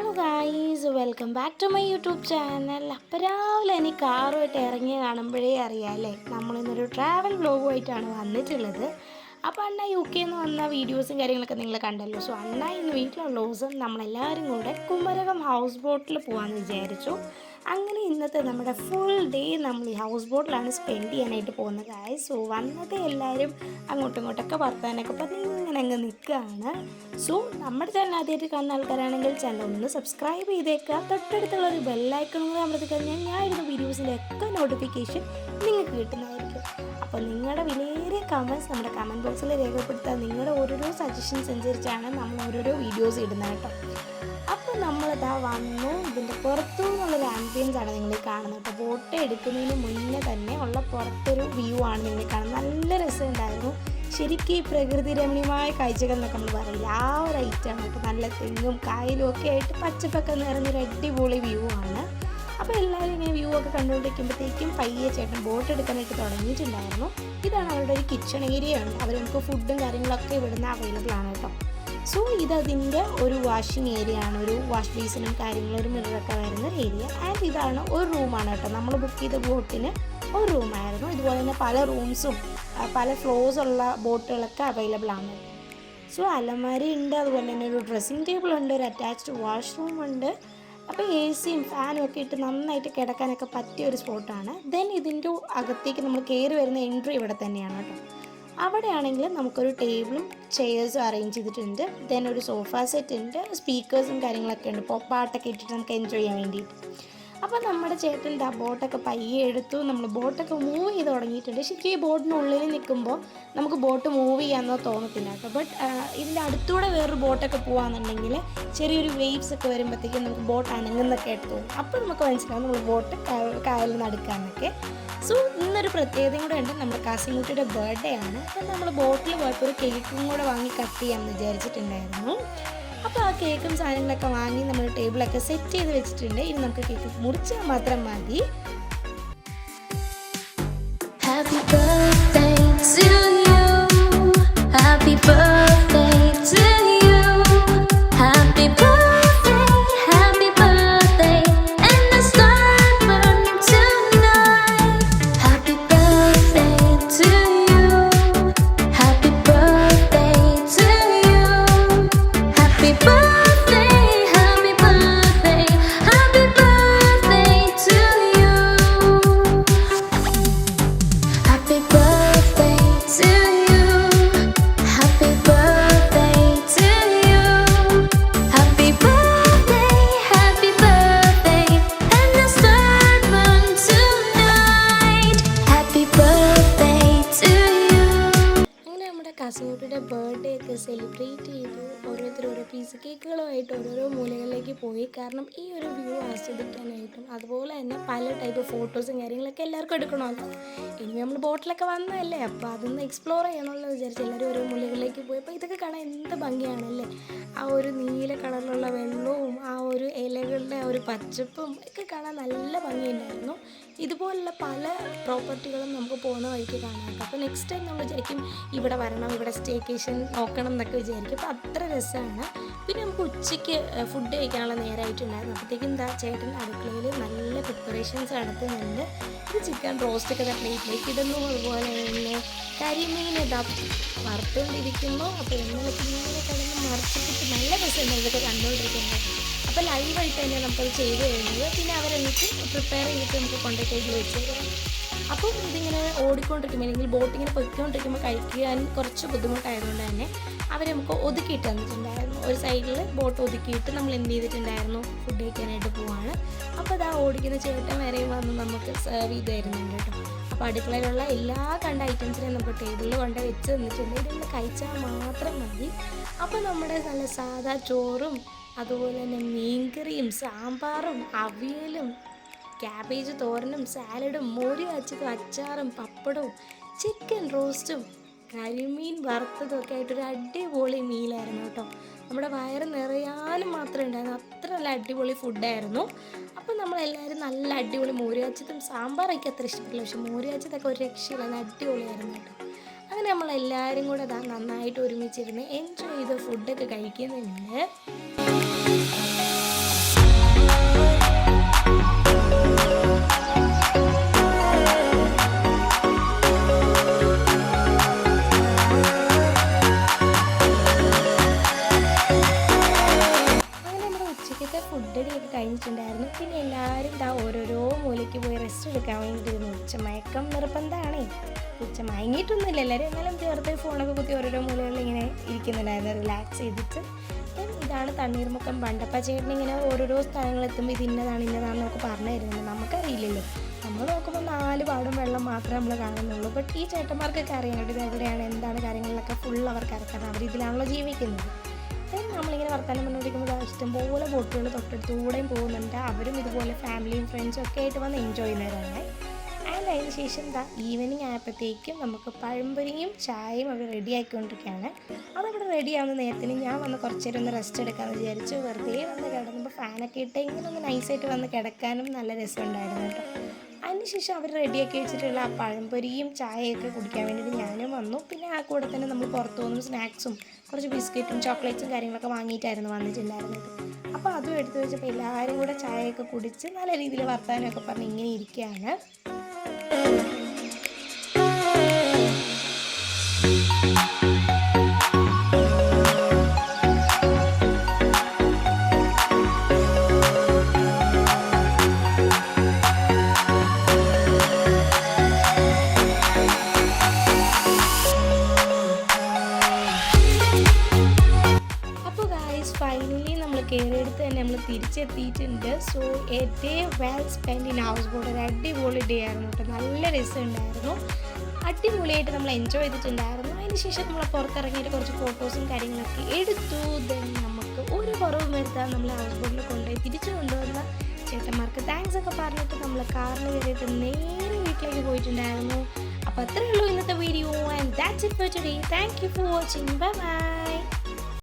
Hello guys, welcome back to my YouTube channel. അപ്പോൾ രാവിലെ എനിക്ക് കാറുമായിട്ട് ഇറങ്ങി കാണുമ്പോഴേ അറിയാം അല്ലേ, നമ്മളിന്നൊരു ട്രാവൽ വ്ലോഗുമായിട്ടാണ് വന്നിട്ടുള്ളത്. അപ്പോൾ അണ്ണ UK നിന്ന് വന്ന വീഡിയോസും കാര്യങ്ങളൊക്കെ നിങ്ങൾ കണ്ടല്ലോ. സോ അണ്ണ ഇന്ന് വീട്ടിലുള്ള ദിവസം നമ്മളെല്ലാവരും കൂടെ കുമരകം ഹൗസ് ബോട്ടിൽ പോകാമെന്ന് വിചാരിച്ചു. അങ്ങനെ ഇന്നത്തെ നമ്മുടെ ഫുൾ ഡേ നമ്മൾ ഈ ഹൗസ് ബോട്ടിലാണ് സ്പെൻഡ് ചെയ്യാനായിട്ട് പോകുന്നത് ഗായ്സ്. സോ വന്നത് എല്ലാവരും അങ്ങോട്ടും ഇങ്ങോട്ടൊക്കെ വർത്താനൊക്കെ പറഞ്ഞ് ഇങ്ങനെ അങ്ങ് നിൽക്കുകയാണ്. സോ നമ്മുടെ ചാനൽ ആദ്യമായിട്ട് കാണുന്ന ആൾക്കാരാണെങ്കിൽ ചാനൽ ഒന്ന് സബ്സ്ക്രൈബ് ചെയ്തേക്കുക. തൊട്ടടുത്തുള്ള ഒരു ബെല്ലൈക്കൺ കൂടെ അമർത്തി കഴിഞ്ഞാൽ ഞാൻ ഇടുന്ന വീഡിയോസിൻ്റെ ഒക്കെ നോട്ടിഫിക്കേഷൻ നിങ്ങൾക്ക് കിട്ടുന്നതായിരിക്കും. അപ്പോൾ നിങ്ങളുടെ വിലയേറിയ കമൻറ്റ്സ് നമ്മുടെ കമൻറ്റ് ബോക്സിൽ രേഖപ്പെടുത്താൻ നിങ്ങളുടെ ഓരോരോ സജഷൻസ് അനുസരിച്ചാണ് നമ്മൾ ഓരോരോ വീഡിയോസ് ഇടുന്നത് കേട്ടോ. അപ്പോൾ നമ്മളിതാ വന്നു. ഇതിൻ്റെ പുറത്തു നിന്നുള്ളൊരു ആംബിയൻസ് ആണ് നിങ്ങൾ കാണുന്നത് കേട്ടോ. ഫോട്ടോ എടുക്കുന്നതിന് മുന്നേ തന്നെ ഉള്ള പുറത്തൊരു വ്യൂ ആണ് നിങ്ങൾ കാണുന്നത്. നല്ല രസമുണ്ടായിരുന്നു ശരിക്കും. ഈ പ്രകൃതി രമണീയമായ കാഴ്ചകൾ എന്നൊക്കെ നമ്മൾ പറയില്ല, ആ ഒരു ഐറ്റമാണ് കേട്ടോ. നല്ല തെങ്ങും കായലും ഒക്കെ ആയിട്ട് പച്ചപ്പൊക്കെ നിറഞ്ഞൊരു അടിപൊളി വ്യൂ ആണ്. അപ്പോൾ എല്ലാവരും ഇങ്ങനെ വ്യൂ ഒക്കെ കണ്ടുകൊണ്ടിരിക്കുമ്പോഴത്തേക്കും പയ്യെ ചേട്ടൻ ബോട്ട് എടുക്കാനായിട്ട് തുടങ്ങിയിട്ടുണ്ടായിരുന്നു. ഇതാണ് അവരുടെ ഒരു കിച്ചൺ ഏരിയ ഉണ്ട്. അവർ നമുക്ക് ഫുഡും കാര്യങ്ങളൊക്കെ ഇവിടുന്ന് അവൈലബിൾ ആണ് കേട്ടോ. സോ ഇതതിൻ്റെ ഒരു വാഷിംഗ് ഏരിയ ആണ്, ഒരു വാഷ് ബേസിനും കാര്യങ്ങളും ഒരു മിററൊക്കെ വരുന്ന ഏരിയ. ആൻഡ് ഇതാണ് ഒരു റൂമാണ് കേട്ടോ. നമ്മൾ ബുക്ക് ചെയ്ത ബോട്ടിന് ഒരു റൂമായിരുന്നു. ഇതുപോലെ തന്നെ പല റൂംസും പല ഫ്ലോർസ് ഉള്ള ബോട്ടുകളൊക്കെ അവൈലബിൾ ആണ്. സോ അലമാരി ഉണ്ട്, അതുപോലെ തന്നെ ഒരു ഡ്രസ്സിങ് ടേബിൾ ഉണ്ട്, ഒരു അറ്റാച്ച്ഡ് വാഷ്റൂം ഉണ്ട്. അപ്പോൾ AC-യും ഫാനും ഒക്കെ ഇട്ട് നന്നായിട്ട് കിടക്കാനൊക്കെ പറ്റിയ ഒരു സ്പോട്ടാണ്. ദെൻ ഇതിൻ്റെ അകത്തേക്ക് നമ്മൾ കയറി വരുന്ന എൻട്രി ഇവിടെ തന്നെയാണ് കേട്ടോ. അവിടെയാണെങ്കിൽ നമുക്കൊരു ടേബിളും ചെയേഴ്സും അറേഞ്ച് ചെയ്തിട്ടുണ്ട്. ദെൻ ഒരു സോഫ സെറ്റ് ഉണ്ട്, സ്പീക്കേഴ്സും കാര്യങ്ങളൊക്കെ ഉണ്ട്, പാട്ടൊക്കെ ഇട്ടിട്ട് നമുക്ക് എൻജോയ് ചെയ്യാൻ വേണ്ടിയിട്ട്. അപ്പോൾ നമ്മുടെ ചേട്ടൻ്റെ ആ ബോട്ടൊക്കെ പയ്യെ എടുത്തു. നമ്മൾ ബോട്ടൊക്കെ മൂവ് ചെയ്ത് തുടങ്ങിയിട്ടുണ്ട്. ശരിക്കും ഈ ബോട്ടിനുള്ളിൽ നിൽക്കുമ്പോൾ നമുക്ക് ബോട്ട് മൂവ് ചെയ്യാമെന്നോ തോന്നത്തില്ല കേട്ടോ. ബട്ട് ഇതിൻ്റെ അടുത്തൂടെ വേറൊരു ബോട്ടൊക്കെ പോകുകയാണെന്നുണ്ടെങ്കിൽ ചെറിയൊരു വേവ്സ് ഒക്കെ വരുമ്പോഴത്തേക്കും നമുക്ക് ബോട്ട് അനങ്ങുന്നൊക്കെ ആയിട്ട് തോന്നും. അപ്പോൾ നമുക്ക് മനസ്സിലാവും നമ്മൾ ബോട്ട് കായലിൽ നടക്കാമെന്നൊക്കെ. സോ ഇന്നൊരു പ്രത്യേകതയും കൂടെ ഉണ്ട്. നമ്മുടെ കാസിൻകുട്ടിയുടെ ബർത്ത്ഡേ ആണ്. അപ്പം നമ്മൾ ബോട്ടിൽ പോയപ്പോൾ ഒരു കേക്കും കൂടെ വാങ്ങി കട്ട് ചെയ്യാമെന്ന് വിചാരിച്ചിട്ടുണ്ടായിരുന്നു. അപ്പോൾ ആ കേക്കും സാധനങ്ങളൊക്കെ വാങ്ങി നമ്മൾ ടേബിളൊക്കെ സെറ്റ് ചെയ്ത് വെച്ചിട്ടുണ്ട്. ഇനി നമുക്ക് കേക്ക് മുറിച്ചാൽ മാത്രം മതി. Happy birthday to you. Happy birthday to you. Happy birthday, happy birthday. And the star burn tonight. Happy birthday to you. Happy birthday to you. Happy birthday, happy birthday, happy birthday to you. Happy birthday to you. Happy birthday to you. Happy birthday, happy birthday. And the star burn tonight. Happy birthday to you. അങ്ങനെ നമ്മുടെ കസിൻകുട്ടിയുടെ birthday ഒക്കെ celebrate ചെയ്തു. ഓരോരുത്തർ ഓരോ piece കേക്കുകളുമായിട്ട് ഓരോരോ മൂലകളിലേക്ക് പോയി. കാരണം ഈ ഒരു വ്യൂ ആസ്വദിക്കാനായിട്ടും അതുപോലെ തന്നെ പല ടൈപ്പ് ഫോട്ടോസും കാര്യങ്ങളൊക്കെ എല്ലാവർക്കും എടുക്കണമല്ലോ. ഇനി നമ്മൾ ബോട്ടിലൊക്കെ വന്നതല്ലേ, അപ്പോൾ അതൊന്ന് എക്സ്പ്ലോർ ചെയ്യണമല്ലോ വിചാരിച്ച് എല്ലാവരും ഓരോ മൂലകളിലേക്ക് പോയി. അപ്പോൾ ഇതൊക്കെ കാണാൻ എന്ത് ഭംഗിയാണല്ലേ. ആ ഒരു നീല കളറിലുള്ള വെള്ളവും ആ ഒരു ഇലകളുടെ ആ ഒരു പച്ചപ്പും ഒക്കെ കാണാൻ നല്ല ഭംഗിയുണ്ടായിരുന്നു. ഇതുപോലുള്ള പല പ്രോപ്പർട്ടികളും നമുക്ക് പോകുന്ന വഴിക്ക് കാണാം. അപ്പോൾ നെക്സ്റ്റ് ടൈം നമ്മൾ വിചാരിക്കും ഇവിടെ വരണം, ഇവിടെ സ്റ്റേക്കേഷൻ നോക്കണം എന്നൊക്കെ വിചാരിക്കും. അപ്പോൾ അത്ര രസമാണ്. പിന്നെ നമുക്ക് ഉച്ചയ്ക്ക് ഫുഡ് കഴിക്കാനുള്ള നേരമായിട്ടുണ്ടായിരുന്നു. അപ്പോഴത്തേക്കും എന്താ ചേട്ടൻ അടുക്കളയിൽ നല്ല പ്രിപ്പറേഷൻസ് നടത്തുന്നുണ്ട്. ഇത് ചിക്കൻ റോസ്റ്റൊക്കെ പ്ലേറ്റിലേക്ക് ഇടുന്നു. അതുപോലെ തന്നെ കരിമീൻ ഇതാ വറുത്തുകൊണ്ടിരിക്കുമ്പോൾ അപ്പോൾ എണ്ണയിലൊക്കെ ഇങ്ങനെ കിടന്ന് മറിച്ചിട്ട് നല്ല രസമുണ്ട് ഇതൊക്കെ കണ്ടുകൊണ്ടിരിക്കുന്നത്. അപ്പോൾ ലൈവായിട്ട് തന്നെ നമുക്കത് ചെയ്ത് കഴിഞ്ഞത്. പിന്നെ അവരെന്നിട്ട് പ്രിപ്പയർ ചെയ്തിട്ട് നമുക്ക് കൊണ്ടുപോയി ടേബിൾ വെച്ച് തരും. അപ്പോൾ ഇതിങ്ങനെ ഓടിക്കൊണ്ടിരിക്കുമ്പോൾ അല്ലെങ്കിൽ ബോട്ടിങ്ങനെ പൊയ്ക്കൊണ്ടിരിക്കുമ്പോൾ കഴിക്കാൻ കുറച്ച് ബുദ്ധിമുട്ടായതുകൊണ്ട് തന്നെ അവർ നമുക്ക് ഒതുക്കിയിട്ട് തന്നിട്ടുണ്ടായിരുന്നു. ഒരു സൈഡിൽ ബോട്ട് ഒതുക്കിയിട്ട് നമ്മൾ എന്ത് ചെയ്തിട്ടുണ്ടായിരുന്നു, ഫുഡ് കഴിക്കാനായിട്ട് പോവാണ്. അപ്പോൾ അതാ ഓടിക്കുന്ന ചേട്ടൻ വരെയും വന്ന് നമുക്ക് സെർവ് ചെയ്ത് തരുന്നുണ്ട് കേട്ടോ. അപ്പോൾ അടുക്കളയിലുള്ള എല്ലാ കണ്ട ഐറ്റംസിനെയും നമുക്ക് ടേബിളിൽ കൊണ്ട് വെച്ച് തന്നിട്ടുണ്ട്. ഇതൊന്ന് കഴിച്ചാൽ മാത്രം മതി. അപ്പോൾ നമ്മുടെ നല്ല സാധാ ചോറും അതുപോലെ തന്നെ മീൻകറിയും സാമ്പാറും അവിയലും ക്യാബേജ് തോരനും സാലഡും മോര് കാച്ചിയതും അച്ചാറും പപ്പടവും ചിക്കൻ റോസ്റ്റും കരിമീൻ വറുത്തതും ഒക്കെ ആയിട്ടൊരു അടിപൊളി മീലായിരുന്നു കേട്ടോ. നമ്മുടെ വയറ് നിറയാനും മാത്രമേ ഉണ്ടായിരുന്നു, അത്ര നല്ല അടിപൊളി ഫുഡായിരുന്നു. അപ്പോൾ നമ്മളെല്ലാവരും നല്ല അടിപൊളി മോര് കാച്ചിയതും സാമ്പാറൊക്കെ അത്ര ഇഷ്ടപ്പെട്ടില്ല, പക്ഷെ മോര് കാച്ചിയതൊക്കെ ഒരു രക്ഷയില്ല, നല്ല അടിപൊളിയായിരുന്നു കേട്ടോ. അങ്ങനെ നമ്മളെല്ലാവരും കൂടെ നന്നായിട്ട് ഒരുമിച്ചിരുന്ന് എൻജോയ് ചെയ്ത് ഫുഡൊക്കെ കഴിക്കുന്നുണ്ട്. ഫുഡ് അടിയൊക്കെ കഴിഞ്ഞിട്ടുണ്ടായിരുന്നു. പിന്നെ എല്ലാവരും ഓരോരോ മൂലയ്ക്ക് പോയി റെസ്റ്റ് എടുക്കാൻ വേണ്ടിയിരുന്നു. ഉച്ചമയക്കം നിർബന്ധമാണേ. ഉച്ച മയങ്ങിയിട്ടൊന്നുമില്ല, എല്ലാവരും എന്നാലും ചേർത്ത് ഫോണൊക്കെ കുത്തി ഓരോരോ മൂലകളിൽ ഇങ്ങനെ ഇരിക്കുന്നുണ്ടായിരുന്നു റിലാക്സ് ചെയ്തിട്ട്. ഇതാണ് തണ്ണീർമുക്കം ബണ്ടപ്പ. ചേട്ടൻ ഇങ്ങനെ ഓരോരോ സ്ഥലങ്ങളെത്തുമ്പോൾ ഇത് ഇന്നതാണെന്നൊക്കെ പറഞ്ഞു തരുന്നുണ്ട്. നമുക്കറിയില്ലല്ലോ, നമ്മൾ നോക്കുമ്പോൾ 4 പാടും വെള്ളം മാത്രമേ നമ്മൾ കാണുന്നുള്ളൂ. ബട്ട് ഈ ചേട്ടന്മാർക്കൊക്കെ അറിയാം ഇത് എവിടെയാണ് എന്താണ് കാര്യങ്ങളിലൊക്കെ ഫുൾ അവർക്ക് അറിയാം. അവരിതിലാണല്ലോ ജീവിക്കുന്നത്. നമ്മളിങ്ങനെ വർത്തമാനം പറഞ്ഞുകൊണ്ടിരിക്കുമ്പോൾ ഇഷ്ടംപോലെ ബോട്ടുകൾ തൊട്ടടുത്തൂടെയും പോകുന്നുണ്ട്. അവരും ഇതുപോലെ ഫാമിലിയും ഫ്രണ്ട്സും ഒക്കെ ആയിട്ട് വന്ന് എൻജോയ് ചെയ്യുന്നവരാണ്. ആൻഡ് അതിന് ശേഷം ഈവനിങ് ആയപ്പോഴത്തേക്കും നമുക്ക് പഴംപൊരിയും ചായയും അവിടെ റെഡി ആക്കിക്കൊണ്ടിരിക്കുകയാണ്. അതവിടെ റെഡി ആവുന്ന നേരത്തിന് ഞാൻ വന്ന് കുറച്ച് നേരം ഒന്ന് റെസ്റ്റ് എടുക്കാമെന്ന് വിചാരിച്ചു. വെറുതെ വന്ന് കിടന്നുമ്പോൾ ഫാനൊക്കെ ഇട്ട് ഇങ്ങനെ ഒന്ന് നൈസായിട്ട് വന്ന് കിടക്കാനും നല്ല രസമുണ്ടായിരുന്നു കേട്ടോ. അതിനുശേഷം അവർ റെഡിയാക്കി വെച്ചിട്ടുള്ള ആ പഴംപൊരിയും ചായയൊക്കെ കുടിക്കാൻ വേണ്ടിയിട്ട് ഞാനും വന്നു. പിന്നെ ആ കൂടെ തന്നെ നമ്മൾ പുറത്തു പോകുന്ന സ്നാക്സും കുറച്ച് ബിസ്ക്കറ്റും ചോക്ലേറ്റ്സും കാര്യങ്ങളൊക്കെ വാങ്ങിയിട്ടായിരുന്നു വന്നിട്ടുണ്ടായിരുന്നത്. അപ്പോൾ അതും എടുത്ത് വെച്ചപ്പോൾ എല്ലാവരും കൂടെ ചായയൊക്കെ കുടിച്ച് നല്ല രീതിയിൽ വർത്താനമൊക്കെ പറഞ്ഞ് ഇങ്ങനെ ഇരിക്കുകയാണ്. ഫൈനലി നമ്മൾ കയറിയെടുത്ത് തന്നെ നമ്മൾ തിരിച്ചെത്തിയിട്ടുണ്ട്. So a day well spend in house boat. ഒരു അടിപൊളി ഡേ ആയിരുന്നു കേട്ടോ. നല്ല രസമുണ്ടായിരുന്നു. അടിപൊളിയായിട്ട് നമ്മൾ എൻജോയ് ചെയ്തിട്ടുണ്ടായിരുന്നു. അതിനുശേഷം നമ്മൾ പുറത്തിറങ്ങിയിട്ട് കുറച്ച് ഫോട്ടോസും കാര്യങ്ങളൊക്കെ എടുത്തു. ദെൻ നമുക്ക് ഒരു കുറവും വരുത്താൻ നമ്മൾ ഹൗസ് ബോട്ടിൽ കൊണ്ടുപോയി തിരിച്ചു കൊണ്ടുവന്ന ചേട്ടന്മാർക്ക് താങ്ക്സ് ഒക്കെ പറഞ്ഞിട്ട് നമ്മൾ കാറിൽ കയറിയിട്ട് നേരെ വീട്ടിലേക്ക് പോയിട്ടുണ്ടായിരുന്നു. അപ്പോൾ അത്രയേ ഉള്ളൂ ഇന്നത്തെ video. And that's it for today. Thank you for watching. Bye bye.